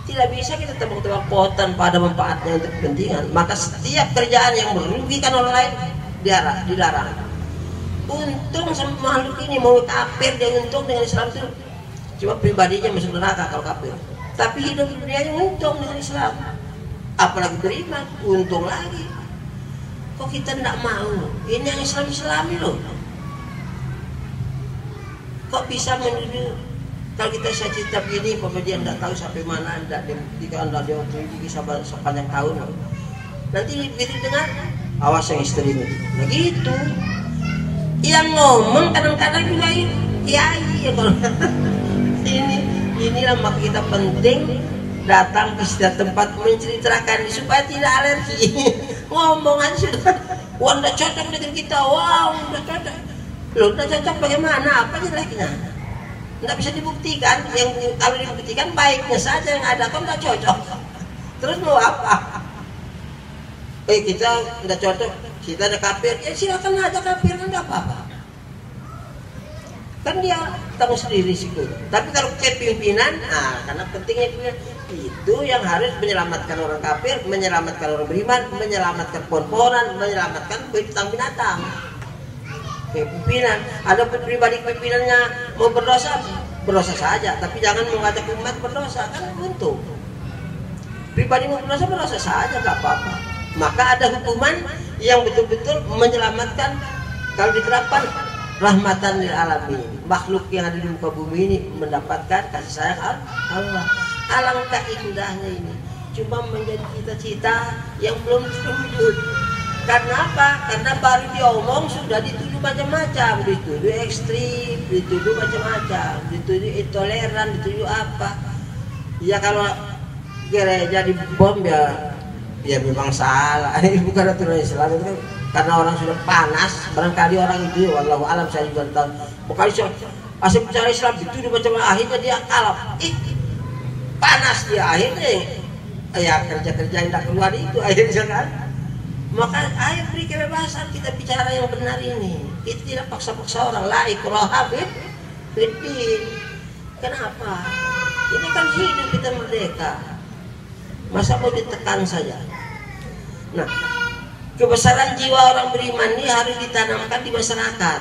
Tidak bisa kita tebak-tebak pohon tanpa ada manfaatnya untuk kepentingan. Maka setiap kerjaan yang merugikan orang lain dilarang. Untung sama makhluk ini, mau kafir dia untung dengan Islam itu. Cuma pribadinya masuk neraka kalau kafir. Tapi hidup dunianya untung dengan Islam. Apalagi beriman, untung lagi. Kok kita tidak mau? Ini yang Islam-Islami loh. Kok bisa menuju? Kalau kita cerita begini, pembedian tidak tahu sampai mana, tidak dibuktikan, tidak diuji sepanjang tahun. Nanti begitu dengar, awas yang istri ini. Nah gitu. Yang ngomong kadang-kadang juga kiai ya kalau inilah maka kita penting datang ke setiap tempat menceritakan supaya tidak alergi. Ngomong aja sudah, wah udah cocok dengan kita, wow udah cocok. Loh udah cocok bagaimana? Apa jeleknya? Nggak bisa dibuktikan. Yang kalau dibuktikan baiknya saja yang ada, kok nggak cocok. Terus mau apa? Kita nggak cocok, kita ada kafir, ya silakan aja kafir, kan nggak apa-apa. Kan dia tanggung sendiri sih. Tapi kalau kepimpinan, karena pentingnya itu yang harus menyelamatkan orang kafir, menyelamatkan orang beriman, menyelamatkan pohon-pohonan, menyelamatkan binatang-binatang. pimpinan. Ada pribadi pimpinannya mau berdosa, berdosa saja, tapi jangan mengajak umat berdosa, kan buntu. Pribadi mau berdosa, berdosa saja, gak apa-apa. Maka ada hukuman yang betul-betul menyelamatkan kalau diterapkan, rahmatan lil alamin. Makhluk yang ada di muka bumi ini mendapatkan kasih sayang Allah. Alangkah indahnya ini. Cuma menjadi cita-cita yang belum terwujud. Karena apa? Karena baru diomong sudah dituduh macam-macam, dituduh ekstrim, dituduh macam-macam, dituduh intoleran, dituduh apa. Ya kalau gereja dibom ya memang salah. Bukan aturan Islam itu kan, karena orang sudah panas, barangkali orang itu wallahu alam, saya juga tahu. Pokoknya asal bicara Islam dituduh macam, akhirnya dia kalah. Panas dia akhirnya. Ya kerja-kerja yang tidak keluar itu akhirnya kan. Maka ayo beri kebebasan, kita bicara yang benar ini. Kita tidak paksa-paksa orang. La ikraha fiddin. Kenapa? Ini kan hidup kita merdeka. Masa mau ditekan saja? Nah, kebesaran jiwa orang beriman ini harus ditanamkan di masyarakat.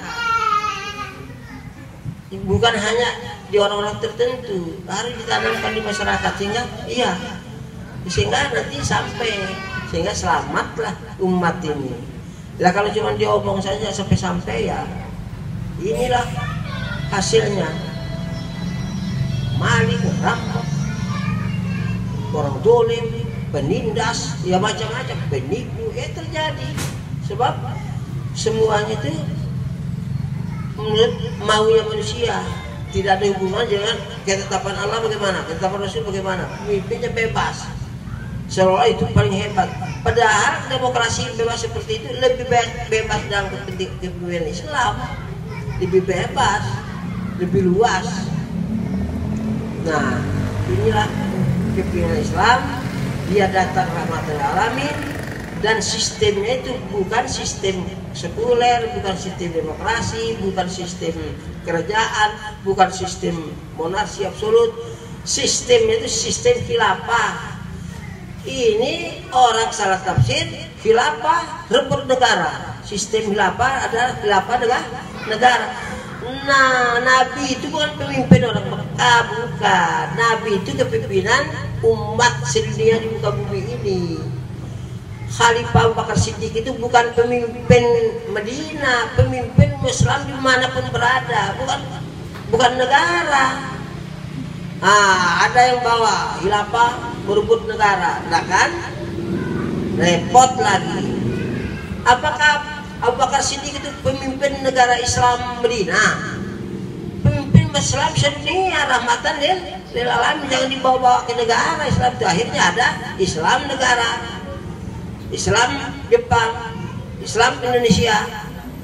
Bukan hanya di orang-orang tertentu, harus ditanamkan di masyarakat sehingga nanti sehingga selamatlah umat ini. Lah kalau cuma diomong saja sampai-sampai, ya inilah hasilnya. Maling, rampok, orang dolim, penindas, ya macam-macam, penipu, terjadi. Sebab semuanya itu menurut maunya manusia, tidak ada hubungan dengan ketetapan Allah bagaimana, ketetapan Rasul bagaimana. Pemimpinnya bebas, seolah itu paling hebat. Padahal demokrasi bebas seperti itu lebih bebas dalam kepemimpinan Islam, lebih bebas, lebih luas. Nah, inilah kepemimpinan Islam. Dia datang rahmatul alamin, dan sistemnya itu bukan sistem sekuler, bukan sistem demokrasi, bukan sistem kerajaan, bukan sistem monarki absolut. Sistemnya itu sistem khilafah. Ini orang salah tafsir, khilafah rebut negara. Sistem khilafah adalah khilafah negara. Nah, Nabi itu bukan pemimpin orang Mekah, bukan. Nabi itu kepimpinan umat sedunia di muka bumi ini. Khalifah Abu Bakar Siddiq itu bukan pemimpin Medina, pemimpin Islam dimanapun berada, bukan negara. Ada yang bawa khilafah berebut negara, nah kan? Repot lagi. Apakah Abu Bakar Siddiq itu pemimpin negara Islam Medina? Pemimpin Islam sedunia, rahmatan lil alamin, jangan dibawa ke negara Islam itu. Akhirnya ada Islam negara, Islam Jepang, Islam Indonesia,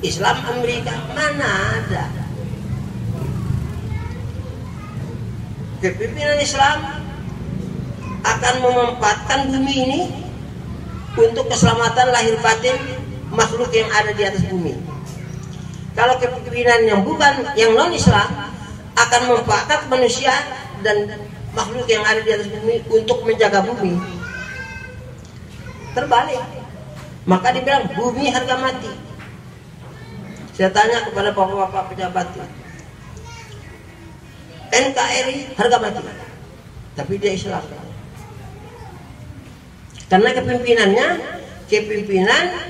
Islam Amerika, mana ada. Kepemimpinan Islam akan memanfaatkan bumi ini untuk keselamatan lahir batin makhluk yang ada di atas bumi. Kalau kepemimpinan yang bukan, yang non Islam, akan memanfaatkan manusia dan makhluk yang ada di atas bumi untuk menjaga bumi. Terbalik. Maka dibilang bumi harga mati. Saya tanya kepada bapak-bapak pejabat, NKRI harga mati, tapi dia Islam. Karena kepemimpinan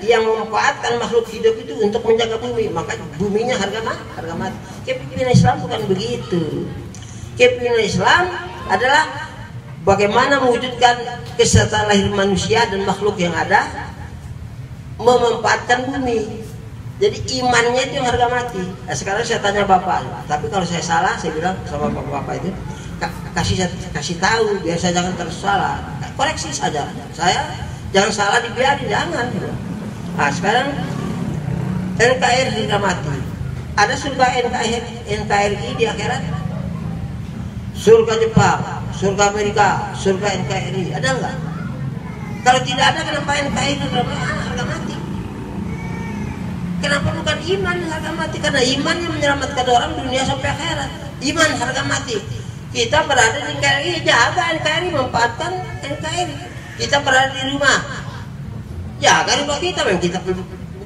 yang memanfaatkan makhluk hidup itu untuk menjaga bumi, maka buminya harga mati. Kepemimpinan Islam bukan begitu. Kepemimpinan Islam adalah bagaimana mewujudkan kesejahteraan lahir manusia dan makhluk yang ada, memanfaatkan bumi. Jadi imannya itu yang harga mati. Nah, sekarang saya tanya bapak, tapi kalau saya salah, saya bilang sama bapak itu, kasih tahu biar saya jangan terus salah. Koreksi saja. Saya jangan salah dibiarin, jangan. Nah, sekarang NKRI harga mati. Ada surga NKRI di akhirat? Surga Jepang, surga Amerika, surga NKRI, ada enggak? Kalau tidak ada, kenapa NKRI harga mati? Kenapa bukan iman harga mati? Karena iman yang menyelamatkan orang dunia sampai akhirat. Iman harga mati. Kita berada di NKRI, jaga NKRI, manfaatkan NKRI. Kita berada di rumah, jaga rumah kita, memang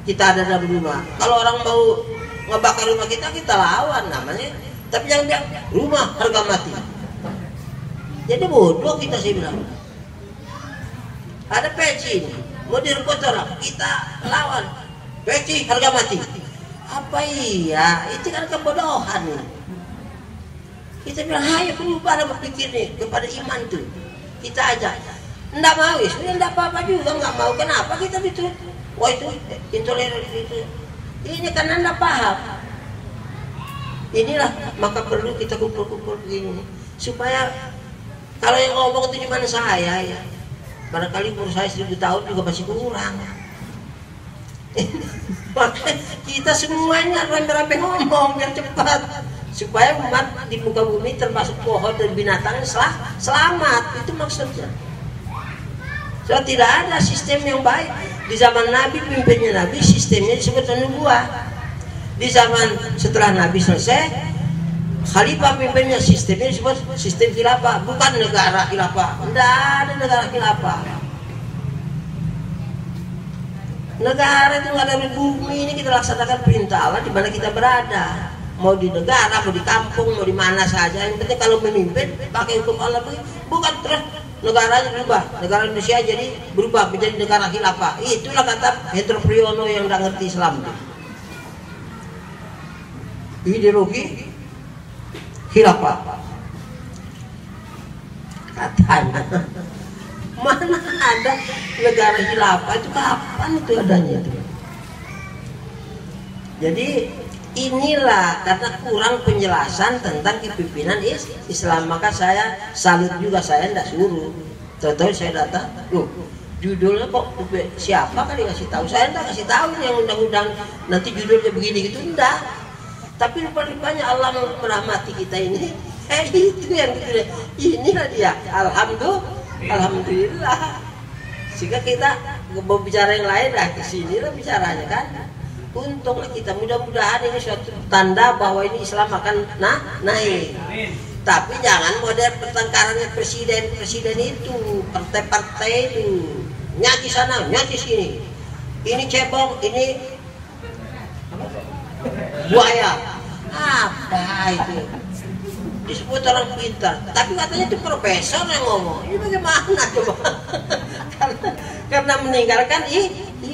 kita ada dalam rumah. Kalau orang mau ngebakar rumah kita, kita lawan namanya. Tapi jangan bilang rumah harga mati. Jadi bodoh kita sih bilang. Ada peci ini, mau direbut orang, kita lawan. Peci harga mati. Apa iya? Itu kan kebodohan. Kita bilang, ayo berubah berpikir nih kepada iman tuh. Kita ajak. Nggak mau, ya sudah nggak apa-apa juga, nggak mau. Kenapa kita itu? Wah itu intoleran itu. Ini karena nggak paham. Inilah maka perlu kita kumpul-kumpul begini supaya kalau yang ngomong itu cuma saya ya. Barangkali umur saya 1000 tahun juga masih kurang. Maka kita semuanya rame-rame ngomong biar cepat supaya umat di muka bumi termasuk pohon dan binatang selamat. Itu maksudnya. So tidak ada sistem yang baik. Di zaman Nabi, pimpinnya Nabi, sistemnya disebut nubuah. Di zaman setelah Nabi selesai, khalifah pimpinnya sistemnya disebut sistem khilafah, bukan negara khilafah. Tidak ada negara khilafah. Negara itu nggak ada di bumi ini, kita laksanakan perintah Allah di mana kita berada. Mau di negara, mau di kampung, mau di mana saja. Yang penting kalau memimpin pakai hukum Allah, bukan terus negaranya berubah. Negara Indonesia jadi berubah menjadi negara khilafah. Itulah kata Hendro Priyono yang nggak ngerti Islam. Ideologi khilafah katanya. Mana ada negara khilafah itu, kapan itu adanya itu? Jadi inilah karena kurang penjelasan tentang kepemimpinan Islam. Maka saya salut juga, saya tidak suruh. Tahu-tahu saya datang, loh judulnya kok siapa kali ngasih tahu? Saya tidak kasih tahu yang undang-undang nanti judulnya begini gitu, enggak. Tapi rupanya Allah merahmati kita ini. Itu yang gitu. Inilah dia. Alhamdulillah. Sehingga kita mau bicara yang lain, nah kesinilah bicaranya kan. Untunglah kita, mudah-mudahan ini suatu tanda bahwa ini Islam akan naik. Tapi jangan model pertengkarannya presiden itu, partai-partai itu, nyati sana, nyati sini. Ini cebong, ini buaya. Apa itu? Disebut orang pintar, tapi katanya itu profesor yang ngomong. Ini bagaimana coba? karena meninggalkan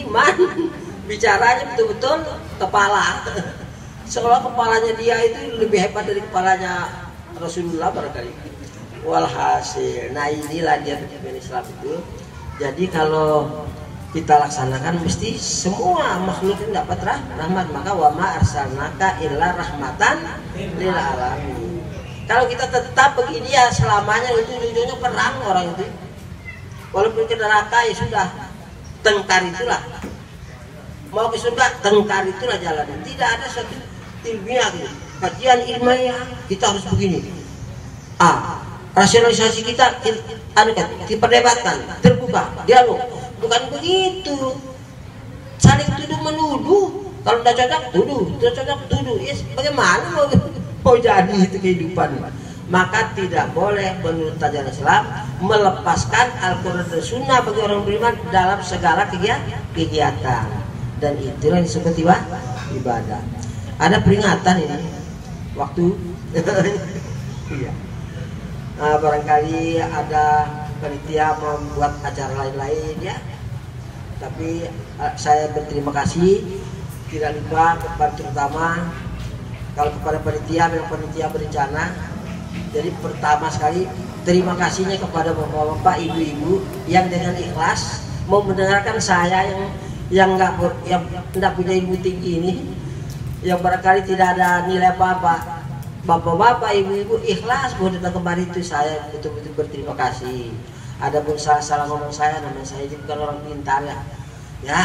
iman. Bicaranya betul-betul kepala. Seolah kepalanya dia itu lebih hebat dari kepalanya Rasulullah barangkali. Walhasil, nah inilah dia kepemimpinan Islam itu. Jadi kalau kita laksanakan mesti semua makhluk itu dapat rahmat. Maka wa ma arsalnaka illa rahmatan lil alamin. Kalau kita tetap begini ya selamanya, ujung-ujungnya perang orang itu. Walaupun ke neraka ya sudah, tengkar itulah. Mau ke surga, tengkar itulah jalannya. Tidak ada satu ilmiah gitu. Kajian ilmiah kita harus begini. Rasionalisasi kita diperdebatkan, terbuka, dialog. Bukan begitu. Saling tuduh menuduh. Kalau tidak cocok, tuduh. Tidak cocok, tuduh. Yes, bagaimana mau jadi itu kehidupan? Maka tidak boleh menurut ajaran Islam melepaskan Al-Quran dan Sunnah bagi orang beriman dalam segala kegiatan. Dan itulah yang disebut ibadah. Ada peringatan ini waktu iya. Barangkali ada panitia membuat acara lain-lain ya. Tapi saya berterima kasih tidak lupa kepada terutama kalau kepada panitia, memang panitia berencana. Jadi pertama sekali terima kasihnya kepada bapak-bapak, ibu-ibu yang dengan ikhlas mau mendengarkan saya yang tidak punya ilmu tinggi ini, yang barangkali tidak ada nilai apa-apa. Bapak-bapak, ibu-ibu ikhlas mau datang kemari, itu saya betul-betul berterima kasih. Adapun salah ngomong saya, namanya saya bukan orang pintar ya,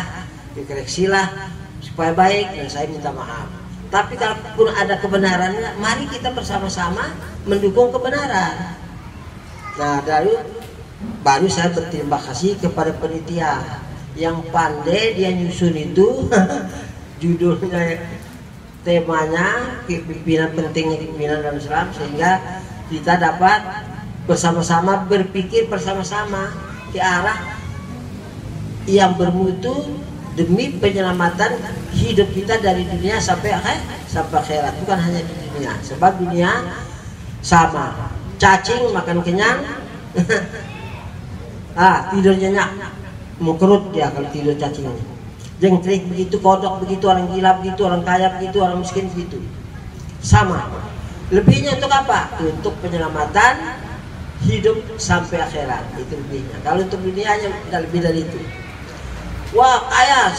dikoreksilah supaya baik dan saya minta maaf. Tapi kalaupun ada kebenarannya, mari kita bersama-sama mendukung kebenaran. Nah baru saya berterima kasih kepada panitia yang pandai dia nyusun itu judulnya, temanya kepemimpinan, pentingnya kepemimpinan dalam Islam, sehingga kita dapat bersama-sama berpikir bersama-sama ke arah yang bermutu demi penyelamatan hidup kita dari dunia sampai akhirat, bukan hanya di dunia. Sebab dunia sama, cacing makan kenyang, tidur nyenyak, mengkerut dia kalau tidur cacingnya. Jengkrik begitu, kodok begitu, orang gila begitu, orang kaya begitu, orang miskin begitu, sama. Lebihnya untuk apa? Untuk penyelamatan hidup sampai akhirat, itu lebihnya. Kalau untuk dunianya udah lebih dari itu. Wah kaya,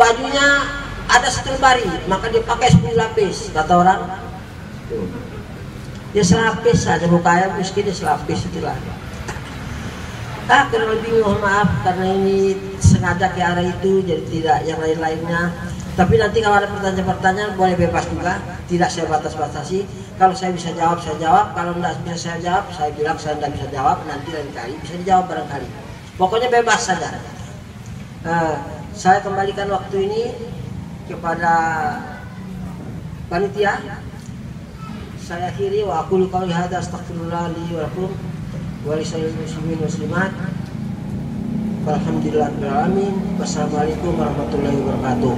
bajunya ada 1 lemari, maka dia pakai 10 lapis, kata orang. Dia selapis saja, mau kaya miskin dia selapis itulah. Kurang lebih mohon maaf karena ini sengaja ke arah itu, jadi tidak yang lain-lainnya. Tapi nanti kalau ada pertanyaan-pertanyaan boleh bebas juga, tidak saya batas-batasi. Kalau saya bisa jawab, saya jawab. Kalau tidak bisa saya jawab, saya bilang saya tidak bisa jawab. Nanti lain kali bisa dijawab barangkali. Pokoknya bebas saja. Saya kembalikan waktu ini kepada panitia. Saya akhiri wa aqulu qawli hadza astaghfirullah li wa lakum wa lisa'il muslimin muslimat. Alhamdulillahirabbil alamin. Wassalamualaikum warahmatullahi wabarakatuh.